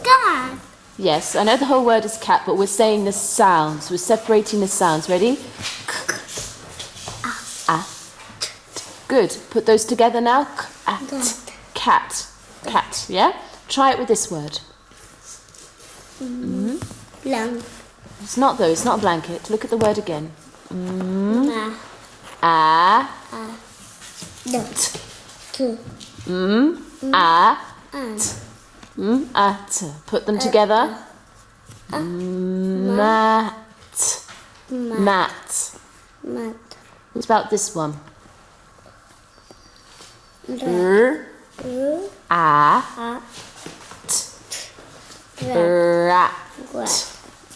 cat. Yes, I know the whole word is cat, but we're saying the sounds. We're separating the sounds. Ready? Good. Put those together now. Cat. Cat. Yeah? Try it with this word. Blank. It's not though. It's not a blanket. Look at the word again. Put them together. Mat. Mat. What about this one? Rat.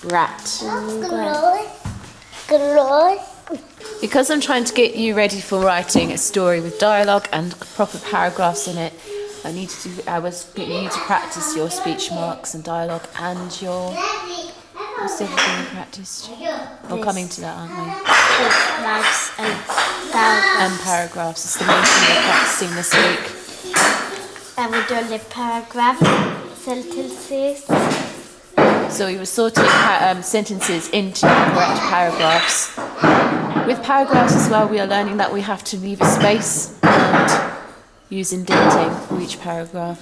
Rat. Because I'm trying to get you ready for writing a story with dialogue and proper paragraphs in it, I was getting you to practice your speech marks and dialogue and your... What's the other thing you practiced? We're coming to that, aren't we? Marks and paragraphs. And paragraphs. It's the main thing we're practicing this week. And we're doing the paragraph sentences. So we were sorting sentences into correct paragraphs. With paragraphs as well, we are learning that we have to leave a space and use indenting for each paragraph.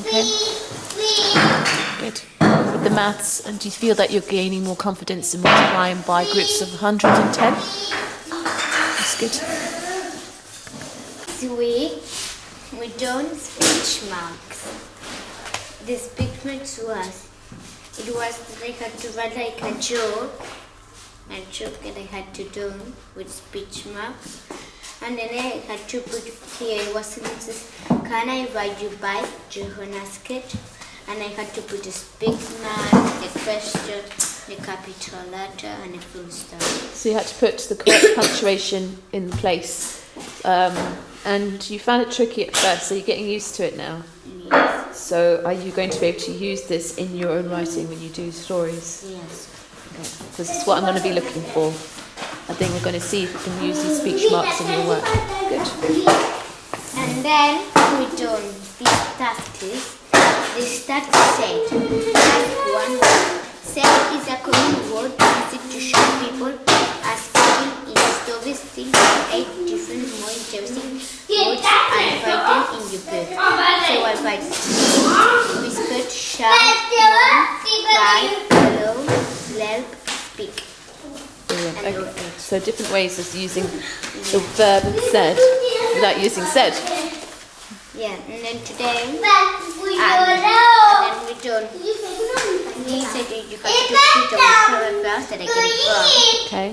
Okay. Good. With the maths, and do you feel that you're gaining more confidence in multiplying by groups of 110? That's good. This week, we done speech marks. The speech marks was that I had to write like a joke that I had to do with speech marks. And then I had to put here, can I ride your bike, Johanna's kid? And I had to put a speech mark, the question, the capital letter, and a full stop. So you had to put the correct punctuation in place. And you found it tricky at first, so you're getting used to it now? Yes. So are you going to be able to use this in your own writing when you do stories? Yes. Okay. This is what I'm going to be looking for. I think we're going to see if we can use these speech marks in your work. Good. And then we done these tasks. This task said, task 1. Said is a common word used to show people as speaking in stories, things, 8 different more interesting words and write them in your book. So I write whispered, shout, moan, cry, hello, yelp, speak. Brilliant. Okay. So different ways of using the verb said without using said. Yeah, and then today, and then we done. He said you have to put on paragraphs that I get it wrong. Okay.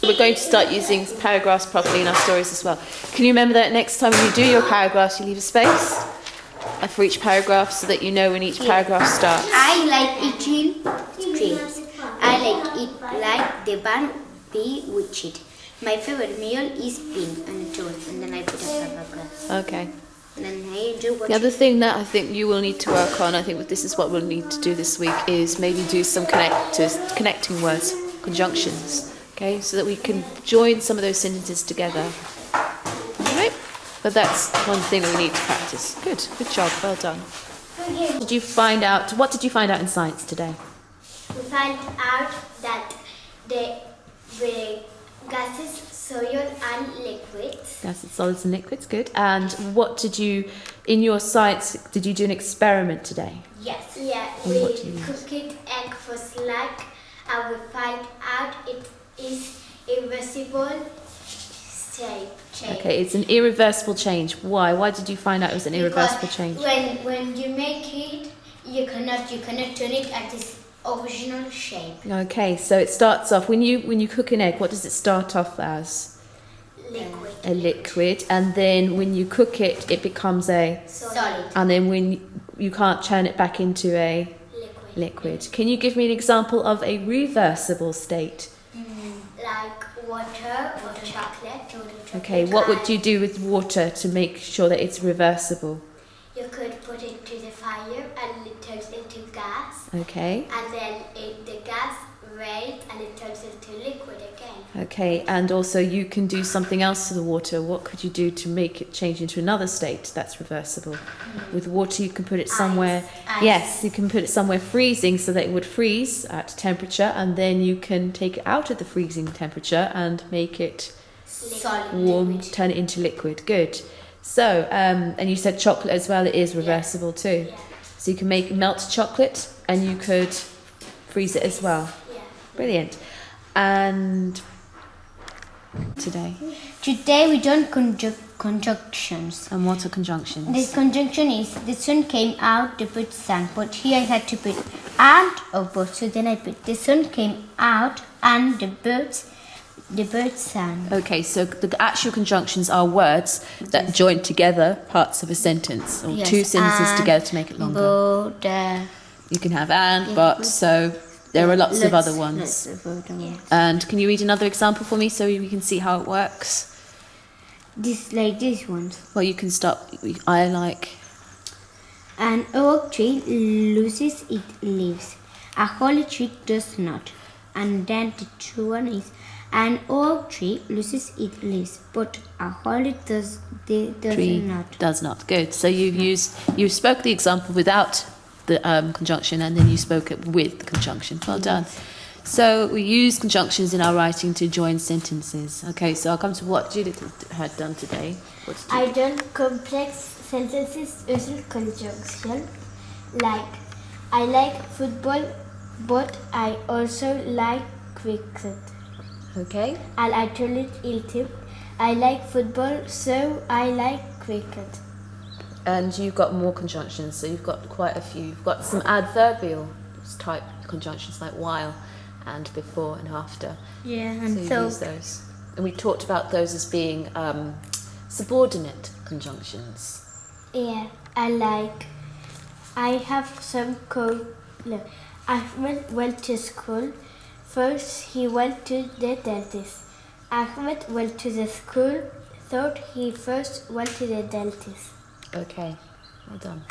We're going to start using paragraphs properly in our stories as well. Can you remember that next time when you do your paragraphs, you leave a space for each paragraph so that you know when each paragraph starts? I like eating grapes. I like the bun bewitched. My favorite meal is bean and toast, and then I put a paragraph. Okay. And then I do what. The other thing that I think you will need to work on, I think this is what we'll need to do this week, is maybe do some connecting words, conjunctions, okay, so that we can join some of those sentences together. Alright? But that's one thing that we need to practice. Good job, well done. What did you find out in science today? We found out that the gases, soil and liquids. Gases, solids and liquids, good. And what did you, in your science, did you do an experiment today? Yes. Yeah, we cooked egg for slag and we found out it is irreversible change. Okay, it's an irreversible change. Why? Why did you find out it was an irreversible change? When you make it, you cannot turn it at its original shape. Okay, so it starts off when you cook an egg. What does it start off as? Liquid. A liquid, and then when you cook it, it becomes a solid. And then when you can't turn it back into a liquid. Can you give me an example of a reversible state? Like water or chocolate. Okay, what would you do with water to make sure that it's reversible? You could put it to the fire and it turns into gas. Okay. And then the gas rains and it turns into liquid again. Okay, and also you can do something else to the water. What could you do to make it change into another state that's reversible? With water, you can put it somewhere. Ice. Yes, you can put it somewhere freezing so that it would freeze at temperature, and then you can take it out at the freezing temperature and make it Solid warm, liquid. turn it into liquid. Good. So, and you said chocolate as well. It is reversible too. Yeah. So you can make melt chocolate, and you could freeze it as well. Yeah. Brilliant. And today. Today we done conjunctions. And what are conjunctions? This conjunction is the sun came out, the bird sang. But here I had to put and or both. So then I put the sun came out and the birds sang. Okay, so the actual conjunctions are words that join together parts of a sentence, or Yes, two sentences and together to make it longer. But, You can have and, but, so. There are lots of other ones. Lots of other ones. And can you read another example for me so we can see how it works? This like this ones. Well, you can start. I like. An oak tree loses its leaves. A holly tree does not. And then the true one is an oak tree loses its leaves, but a holly does Tree not. does not. Good. So you spoke the example without the conjunction, and then you spoke it with the conjunction. Well done. So we use conjunctions in our writing to join sentences. Okay, so I'll come to what Judith had done today. What's I done complex sentences using conjunction, like I like football, but I also like cricket. Okay. And I told it I like football, so I like cricket. And you've got more conjunctions, so you've got quite a few. You've got some adverbial type conjunctions like while and before and after. Yeah, So and you so use those. And we talked about those as being subordinate conjunctions. Yeah, I have some Ahmed went to school. First, he went to the dentist. Ahmed went to the school. Thought he first went to the dentist. Okay, well done.